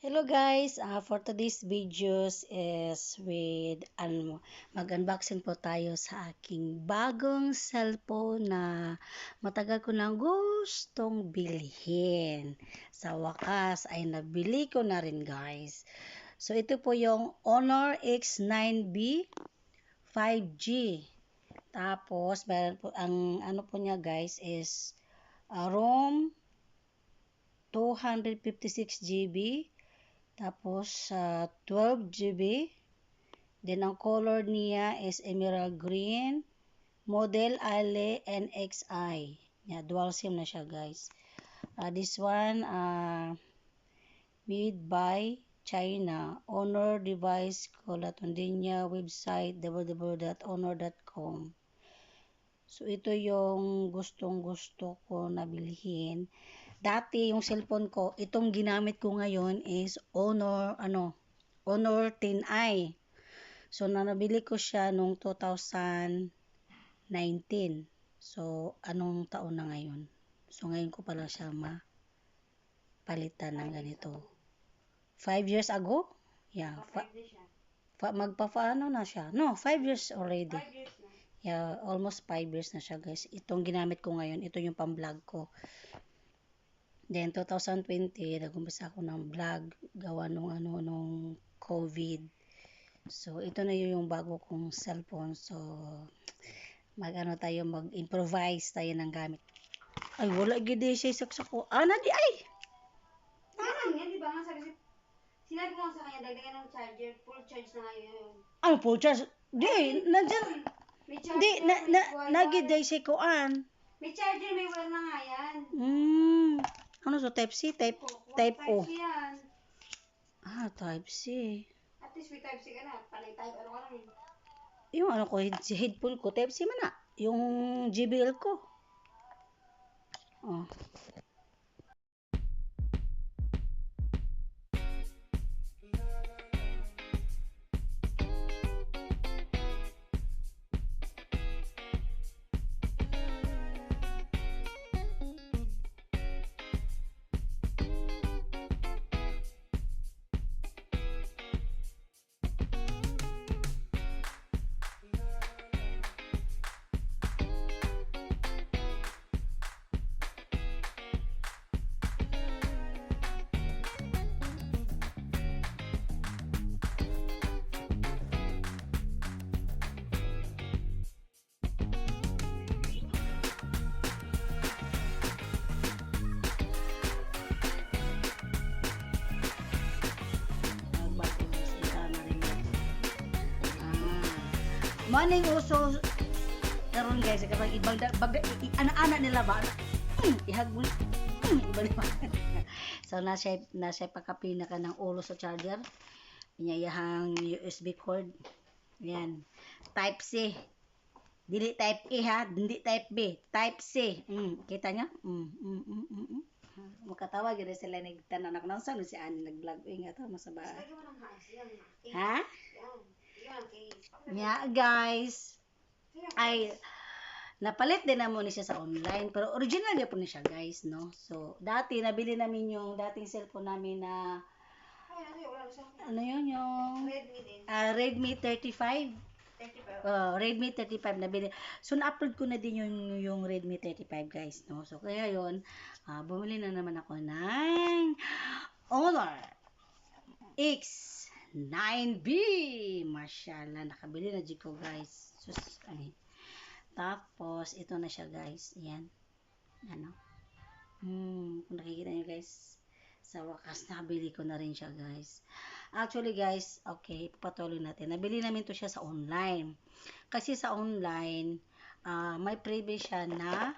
Hello guys, for today's videos is with mag-unboxing po tayo sa aking bagong cellphone na matagal ko nang gustong bilhin. Sa wakas ay nabili ko na rin guys. So ito po yung Honor X9B 5G. Tapos meron po ang ano po niya guys is ROM 256 GB. Tapos, 12 GB. Then, ang color niya is emerald green. Model Ale NXI. Yeah, dual SIM na siya, guys. This one, made by China. Honor device Colatondinia website www.honor.com. So, ito yung gustong-gusto ko na bilhin. Dati, yung cellphone ko, itong ginamit ko ngayon is Honor 10i. So, nabili ko siya nung 2019. So, anong taon na ngayon? So, ngayon ko pala siya mapalitan ng ganito. 5 years ago? Yeah. Magpapaano na siya? No, 5 years already. 5 years na. Yeah, almost 5 years na siya, guys. Itong ginamit ko ngayon, ito yung pang-vlog ko. Then, 2020, nag-umpisa ako ng vlog, gawa nung COVID. So, ito na yung bago kong cellphone. So, mag-improvise tayo ng gamit. Ay, wala gidi siya saksak ko. Di ay! Ganun yan, di ba? Sinabi ko nga sa kanya, dagdagan ng charger, full charge na ngayon. Ang full charge? Di, nandyan. May charger, Di, may wire. nagiday siya ko May charger, may wire na nga yan. Ano so, type C, type O? Type C yan. Type C. At least may type C ka na. Panay type, ano ka lang yun. Yung headphone ko, type C man na. Yung JBL ko. Oh. Maning uso karon guys kapag ibang ana-ana nila ba ihagul iba ba. So nasa pagkapinaka ng ulo sa charger, inyayahang USB cord. Yan, type C, dili type A ha, hindi type B, type C. Kita nyo? Makatawa gid sila nagtanan ako nang saan si Ani nag-vlog nga to masaba. Ha? Yeah, guys. Ay, napalit din na muna siya sa online. Pero original niya po niya siya, guys, no? So, dati, nabili namin yung dating cellphone namin na, ano yun, yung Redmi 35. Redmi 35 nabili. So, na-upload ko na din yung Redmi 35, guys, no? So, kaya yun, bumili na naman ako ng Honor X9B. Mashallah, nakabili na dyan ko, guys. Sus, tapos, ito na siya, guys. Ayan. Ano? Kung nakikita nyo, guys. Sa wakas, nakabili ko na rin siya, guys. Actually, guys, okay, patuloy natin. Nabili namin to siya sa online. Kasi sa online, may freebie siya na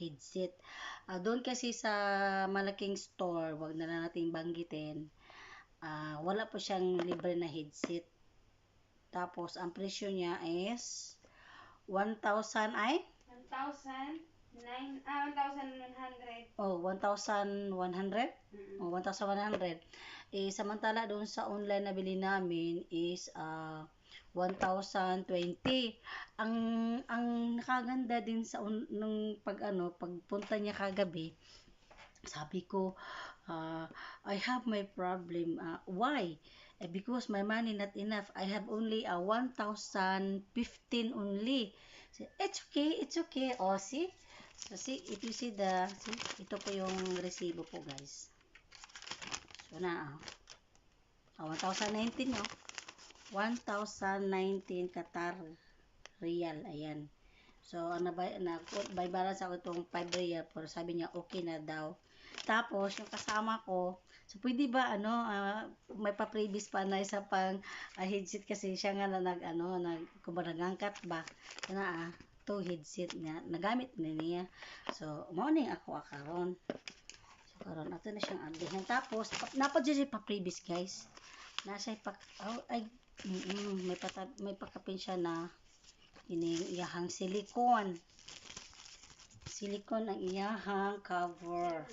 headset. Doon kasi sa malaking store, wag na lang natin banggitin, wala po siyang libre na headset. Tapos, ang presyo niya is 1,000 ay? 1,100. Oh, 1,100? Oh, 1,100. Samantala doon sa online na bili namin is 1,020. Ang nakaganda din sa nung pagpunta niya kagabi, Sabi ko, I have my problem. Why? Because my money not enough. I have only 1,015 only. So, it's okay. Oh, see? So, see, if you see ito po yung resibo po, guys. So, na, 1,019, no? 1,019 Qatar Real. Ayan. So, by balance ako itong 5 real, pero sabi niya, okay na daw. Tapos, yung kasama ko, so, pwede ba, may pa-previous pa na isa pang headset kasi siya nga na kumbarangangkat ba, na, to headset niya, nagamit na niya. So, morning ako akaron. So, karon ato na siyang ambihan. Tapos, napadya pa-previous, guys. Nasa may pakapin siya na iyahang silicone ang iyahang cover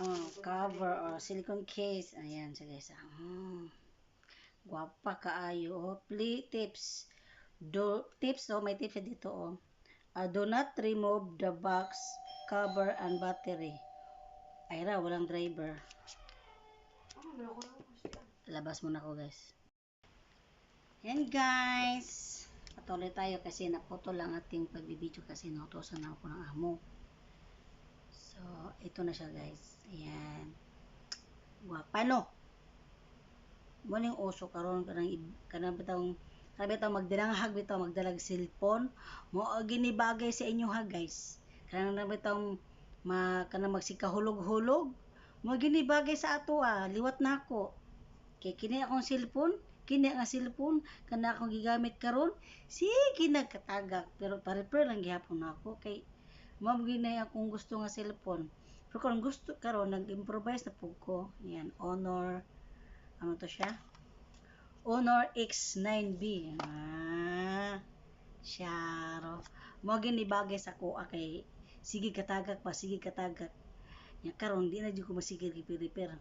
or silicone case. Ayan siya, guys. Guwapa kaayo. Tips may tips dito. Do not remove the box cover and battery. Ayra, walang driver. Labas muna ko, guys. Yan, guys. Patuloy tayo kasi naputo lang ating pagbibideo kasi nautosan na ako ng amo. So, ito na siya, guys. Ayan. Guwapa, no? Muling uso karon kanang bitang magdalanghag bitaw magdalag cellphone mo ginibagay sa inyo ha, guys. Kanang bitang kanang magsikahulog-hulog mo ginibagay sa ato liwat nako. Kay kini akong cellphone, kana akong gigamit karon, sige nagkatagak pero pa-repair lang gihapon nako kay mao ginay akong gusto nga cellphone. Pero kung gusto karon nag-improvise na pug ko. Yan, Honor to siya? Honor X9B. Syaro. Mo ginibagay sa ko kay sige katagak. Nya karon di na jud ko masigil repair.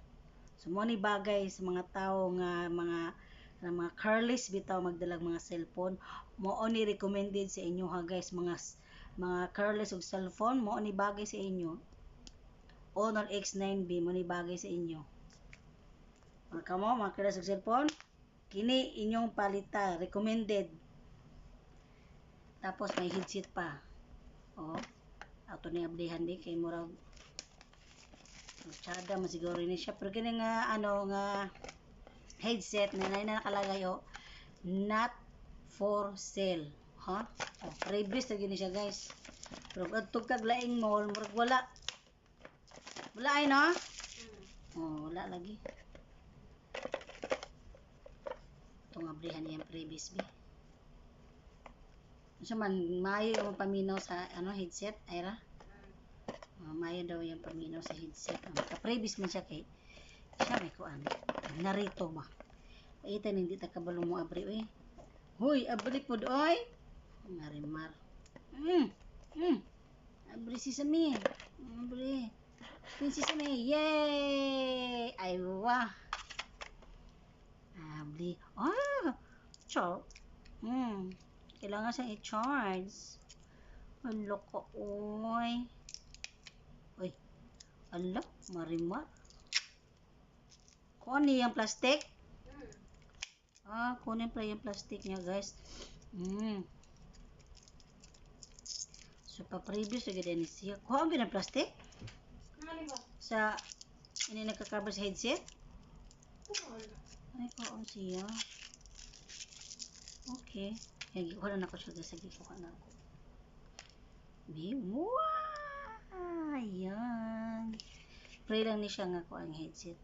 So mo ni bagay sa mga tao nga mga careless bitaw magdalag mga cellphone, mo ni recommended sa inyo ha, guys, mga careless og cellphone, mo ni bagay sa inyo. Honor X9B mo ni bagay sa inyo. Kamo mga careless og cellphone, kini inyong palita, recommended. Tapos may headset pa. Ato ni ablihan di kay murag tsada masiguro ni siya, pero kini nga nga headset na nakalagay not for sale, ha? Previous na gini siya, guys. Pero adtog kag laing mall murag wala ay no? Wala lagi. Itong abrihan niyang previous bi. So man mayo yung paminaw sa headset, ayra. Mayo daw yung paminaw sa headset. Ka-previous man siya kay siya may kuan. Narito ba? Ita hindi ta kabalo mo abri oy. Hoy, abri pod oy. Marimar. Abri si Sami. Abri. Si Sami. Yay! Aywa. Abri. Char. Kailangan siyang i-charge. Ang loko oy. Uy, ala, marimar. Kunin yung plastic? Kunin pa yung plastic niya, guys. So, pa-previous na ganda ni siya. Kuha ang ganang plastic? Sa, ini nagka-cover sa headset? Ay, kuha siya. Okay. Kuha na ako siya, guys. Kuha na ako. Ayan. Pray lang ni siya nga ko ang headset.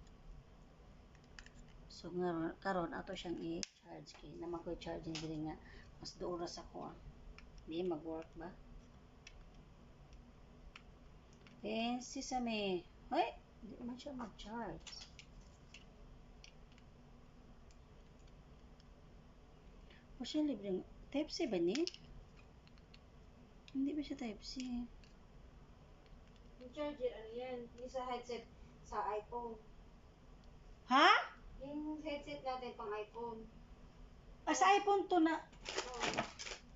So nga karon ato siyang i-charge kay naman ko i-charge diri nga mas oras ako Di mag-work ba? Si Sami. Ay, di man siya mag-charge. O siya libreng Type-C ba ni? Hindi ba siya Type-C? Yung charger, ano yan? Yung sa headset sa iPhone. Ha? Yung headset natin pang iPhone. Sa iPhone to na. Oo.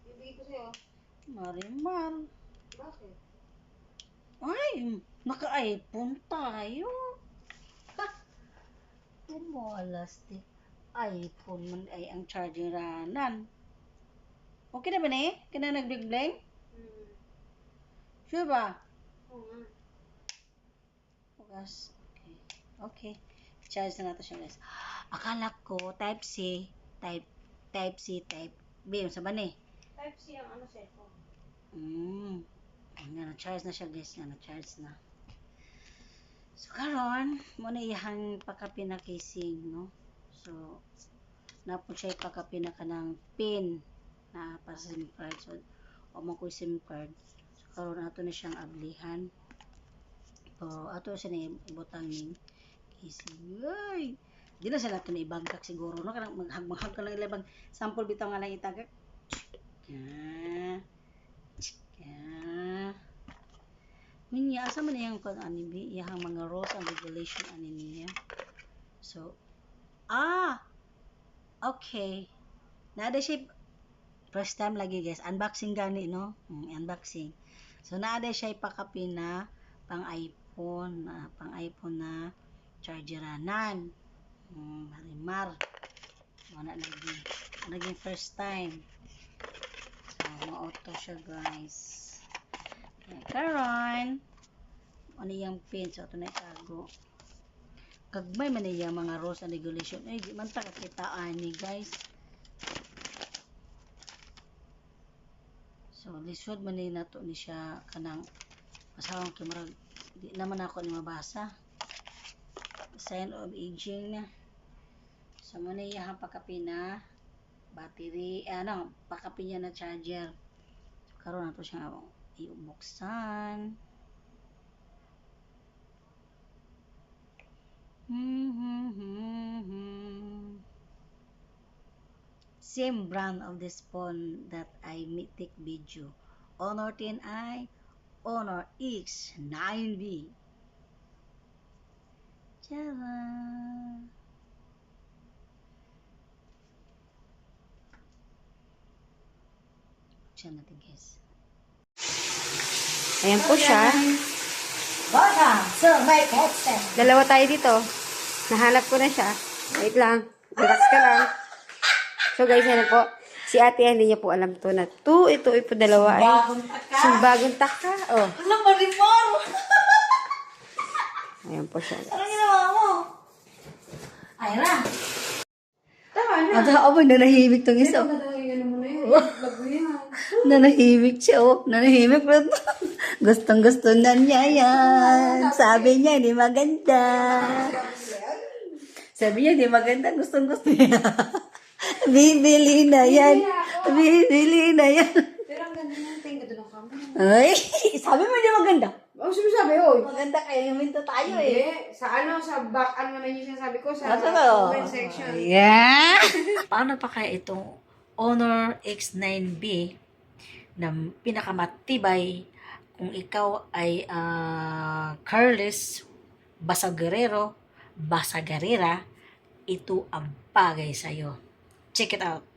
Yung bigay ko sa'yo. Marimar. Bakit? Ay, Naka-iPhone tayo. Ha? Tumalastik. iPhone man ay ang charging ranan. Okay na ba ni? Kina nag-bling-bling? Sure ba? Oo nga. Bukas. Okay. Okay. Charge na natin siya, guys. Akala ko, type C, type C, type B. Yung sa ba ni? Type C ang cellphone. Nga, na-charge na siya, guys. Nga, na-charge na. So, karon mo na iyang pakapina casing, no? So, napon siya ipakapina ka ng pin na para sa SIM card. So, o mo ko SIM card. So, karon ato na siyang ablihan. So, ato siya na ibutang ning casing. Ay! Di na sila ito na ibangkak siguro, no? Kanang maghag ka lang ilabang sample bitaw nga lang itagak. Minya, asa man yung kung ano bi, yung mga rules and regulation ano niya. So, okay. Naada siya, first time lagi guys, unboxing gani, no? Unboxing. So, naada siya ipakapina pang iPhone na chargeranan. Marimar. Wala lagi. Naging first time. So, ma-auto siya guys. Karon ano yung pin, so ito na itago. Kagmay man yung mga rules and regulation, ay di man ta kakitaan ni guys. So lisod man ni nato ni siya kanang pasawang kimurag di naman ako ni mabasa, sign of aging na. So mo na yung pakapina battery, pakapin na charger. So karon nato siya ibuksan. Same brand of this phone that I take video. Honor 10i, Honor X9B. Tara! Siya natin guys. Ayan po siya. Dalawa tayo dito. Nahanap ko na siya. Wait lang. Relax ka lang. So guys, yan po. Si ate, hindi niya po alam to na to. Ito po dalawa ay. Sumbagong taka. Oh. Ano ba rin mo? Ayan po siya. Ano ginawa mo? Ayra. Tama na. At ako nanahimik tong isa. Nanahimik siya, oh. Nanahimik pa ito. Gustong-gusto na niya yan. Sabi niya, hindi maganda. Sabi niya, hindi maganda. Gustong-gusto niya. Bibili na yan. Bibili na yan. Pero ang ganda ng tingin. Ganda ng camera. Ay, sabi mo hindi maganda. Ang sinasabi, oy. Maganda kaya huminto tayo eh. Hindi. Sa back, ano naman yung sinasabi ko? Sa Ano? comment section. Yeah. Paano pa kaya itong Honor X9B na pinakamatibay kung ikaw ay careless, basagarero, basagarera, ito ang bagay sa'yo. Check it out.